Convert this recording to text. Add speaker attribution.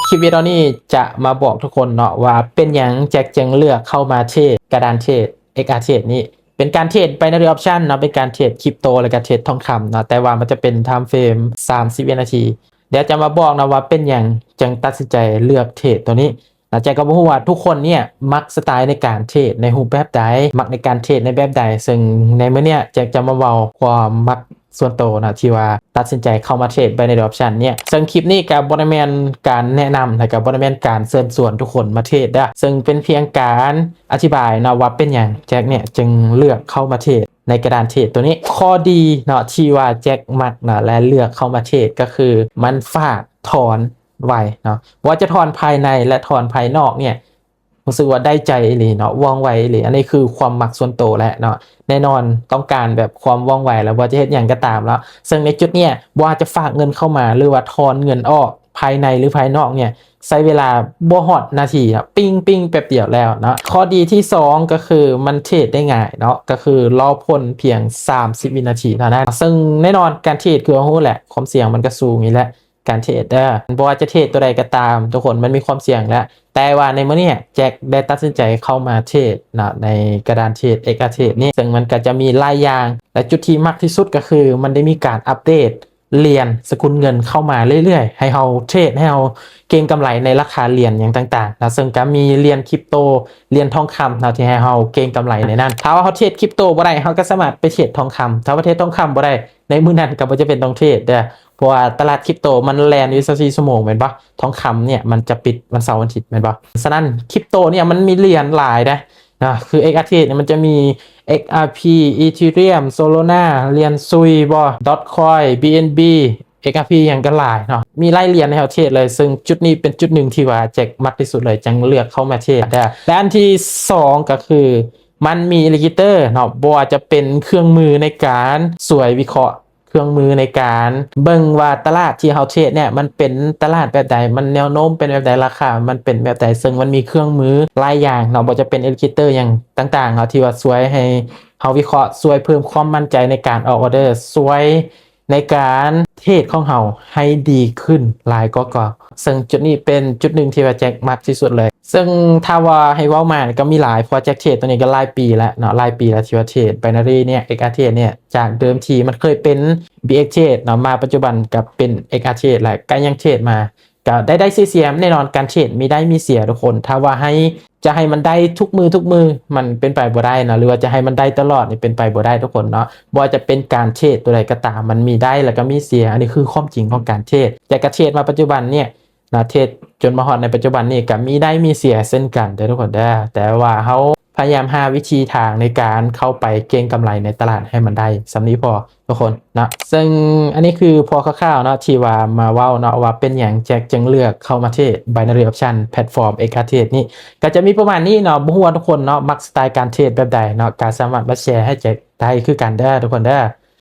Speaker 1: คลิปวิดีโอนี้จะมาบอกทุกคนเนาะว่าเป็นอย่างแจ็คจึงเลือกเข้ามาเทรดกระดานเทรด XR เทรดนี่เป็นการเทรด binary option เนาะเป็นการเทรดคริปโตและการเทรดทองคำเนาะแต่ว่ามันจะเป็น time frame 30 วินาทีเดี๋ยวจะมาบอกนะว่าเป็นอย่างจึงตัดสินใจเลือกเทรดตัวนี้นะแจ็คก็บอกว่าทุกคนเนี่ยมักสไตล์ในการเทรดในรูปแบบใดมักในการเทรดในแบบใดซึ่งในมื้อเนี้ยแจ็คจะมาเว้าความมักส่วนตัวนะที่ว่าตัดสินใจเข้ามาเทรด binary option เนี่ยซึ่งคลิปนี้กับบริเวณการแนะนำและกับบริเวณการเชิญชวนทุกคนมาเทรดได้ซึ่งเป็นเพียงการอธิบายนะว่าเป็นอย่างแจ็คเนี่ยจึงเลือกเข้ามาเทรดในกระดานเทรดตัวนี้ข้อดีเนาะที่ว่าแจ็คมักนะและเลือกเข้ามาเทรดก็คือมันฝากถอนไวเนาะว่าจะถอนภายในและถอนภายนอกเนี่ยรู้สึกว่าได้ใจเลยเนาะว่องไวเลยอันนี้คือความมักส่วนตัวแหละเนาะแน่นอนต้องการแบบความว่องไวแล้วว่าจะเฮ็ดอย่างก็ตามแล้วซึ่งในจุดเนี้ยว่าจะฝากเงินเข้ามาหรือว่าถอนเงินออกภายในหรือภายนอกเนี่ยใช้เวลาบ่ฮอดนาทีครับปิ้งแป๊บเดียวแล้วเนาะข้อดีที่2ก็คือมันเทรดได้ง่ายเนาะก็คือรอผลเพียง30 วินาทีเท่านั้นซึ่งแน่นอนการเทรดคือโหแหละความเสี่ยงมันก็สูงนี่แหละการเทรดบ่ว่าจะเทรดตัวใดก็ตามทุกคนมันมีความเสี่ยงแล้วแต่ว่าในมื้อนี้แจ็คได้ตัดสินใจเข้ามาเทรดนะในกระดานเทรด XR เทรดนี่ซึ่งมันก็จะมีหลายอย่างและจุดที่มากที่สุดก็คือมันได้มีการอัปเดตเหรียญสกุลเงินเข้ามาเรื่อยๆให้เฮาเทรดให้เฮาเก็งกำไรในราคาเหรียญอย่างต่างๆนะซึ่งก็มีเหรียญคริปโตเหรียญทองคำนะที่ให้เฮาเก็งกำไรในนั้นถ้าว่าเฮาเทรดคริปโตบ่ได้เฮาก็สามารถไปเทรดทองคำถ้าว่าเทรดทองคำบ่ได้ในมื้อนั้นก็บ่จะเป็นต้องเทรดเพราะว่าตลาดคริปโตมันแลนอยู่24 ชั่วโมงแม่นบ่ทองคำเนี่ยมันจะปิดวันเสาร์วันอาทิตย์แม่นบ่ฉะนั้นคริปโตเนี่ยมันมีเหรียญหลายนะคือ XRP เนี่ยมันจะมี XRP Ethereum Solana เหรียญซุยบ่ Dotcoin BNB XRP อย่างก็หลายเนาะมีหลายเหรียญในประเทศเลยซึ่งจุดนี้เป็นจุดหนึ่งที่ว่าแจ็คมักที่สุดเลยจังเลือกเข้ามาเทรดและอันที่2ก็คือมันมีอินดิเคเตอร์เนาะบ่ว่าจะเป็นเครื่องมือในการสวยวิเคราะห์เครื่องมือในการเบิ่งว่าตลาดที่เฮาเทรดเนี่ยมันเป็นตลาดแบบใดมันแนวโน้มเป็นแบบใดราคามันเป็นแบบใดซึ่งมันมีเครื่องมือหลายอย่างเนาะบ่จะเป็นอินดิเคเตอร์อย่างต่างๆเนาะที่ว่าช่วยให้เฮาวิเคราะห์ช่วยเพิ่มความมั่นใจในการออกออเดอร์ช่วยในการเทรดของเฮาให้ดีขึ้นหลายก็ซึ่งจุดนี้เป็นจุดหนึ่งที่ว่าแจ็คมักที่สุดเลยซึ่งถ้าว่าให้เว้ามาก็มีหลายเพราะแจ็คเทรดตัวนี้ก็หลายปีแล้วเนาะหลายปีแล้วที่ว่าเทรด binary เนี่ย XR เทรดเนี่ยจากเดิมทีมันเคยเป็น BX เทรดเนาะมาปัจจุบันกับเป็น XR เทรดแหละก็ยังเทรดมาก็ได้เสียแน่นอนการเทรดมีได้มีเสียทุกคนถ้าว่าจะให้มันได้ทุกมือมันเป็นไปบ่ได้นะหรือว่าจะให้มันได้ตลอดนี่เป็นไปบ่ได้ทุกคนเนาะบ่ว่าจะเป็นการเทรดตัวใดก็ตามมันมีได้แล้วก็มีเสียอันนี้คือความจริงของการเทรดแต่การเทรดมาปัจจุบันเนี่ยนะเทรดจนมาฮอดในปัจจุบันนี่ก็มีได้มีเสียเช่นกันทุกคนแต่ว่าเฮาพยายามหาวิธีทางในการเข้าไปเก็งกำไรในตลาดให้มันได้สำนี้พอทุกคนนะซึ่งอันนี้คือพอคร่าวๆเนาะที่ว่ามาเว้าเนาะว่าเป็นอย่างแจ็คจึงเลือกเข้ามาเทรด binary option แพลตฟอร์ม XR เทรดนี่ก็จะมีประมาณนี้เนาะบ่ฮู้ว่าทุกคนเนาะมักสไตล์การเทรดแบบใดเนาะก็สามารถมาแชร์ให้แจ็คได้คือกันทุกคน